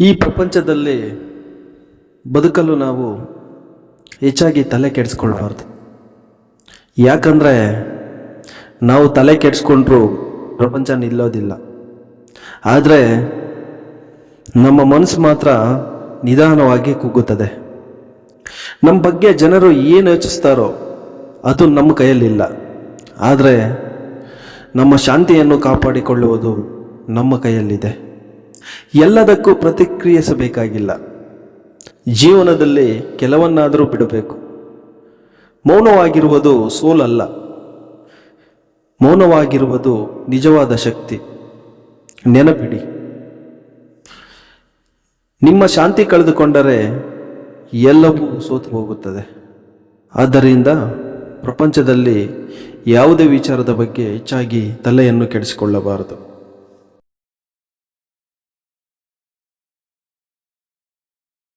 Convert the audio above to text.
ಈ ಪ್ರಪಂಚದಲ್ಲಿ ಬದುಕಲು ನಾವು ಹೆಚ್ಚಾಗಿ ತಲೆ ಕೆಡಿಸ್ಕೊಳ್ಬಾರ್ದು. ಯಾಕಂದರೆ ನಾವು ತಲೆ ಕೆಡಿಸ್ಕೊಂಡ್ರೂ ಪ್ರಪಂಚ ನಿಲ್ಲೋದಿಲ್ಲ. ಆದರೆ ನಮ್ಮ ಮನಸ್ಸು ಮಾತ್ರ ನಿಧಾನವಾಗಿ ಕುಗ್ಗುತ್ತದೆ. ನಮ್ಮ ಬಗ್ಗೆ ಜನರು ಏನು ಯೋಚಿಸ್ತಾರೋ ಅದು ನಮ್ಮ ಕೈಯಲ್ಲಿಲ್ಲ. ಆದರೆ ನಮ್ಮ ಶಾಂತಿಯನ್ನು ಕಾಪಾಡಿಕೊಳ್ಳುವುದು ನಮ್ಮ ಕೈಯಲ್ಲಿದೆ. ಎಲ್ಲದಕ್ಕೂ ಪ್ರತಿಕ್ರಿಯಿಸಬೇಕಾಗಿಲ್ಲ. ಜೀವನದಲ್ಲಿ ಕೆಲವನ್ನಾದರೂ ಬಿಡಬೇಕು. ಮೌನವಾಗಿರುವುದು ಸೋಲಲ್ಲ, ಮೌನವಾಗಿರುವುದು ನಿಜವಾದ ಶಕ್ತಿ. ನೆನಪಿಡಿ, ನಿಮ್ಮ ಶಾಂತಿ ಕಳೆದುಕೊಂಡರೆ ಎಲ್ಲವೂ ಸೋತು ಹೋಗುತ್ತದೆ. ಆದ್ದರಿಂದ ಪ್ರಪಂಚದಲ್ಲಿ ಯಾವುದೇ ವಿಚಾರದ ಬಗ್ಗೆ ಹೆಚ್ಚಾಗಿ ತಲೆಯನ್ನು ಕೆಡಿಸಿಕೊಳ್ಳಬಾರದು.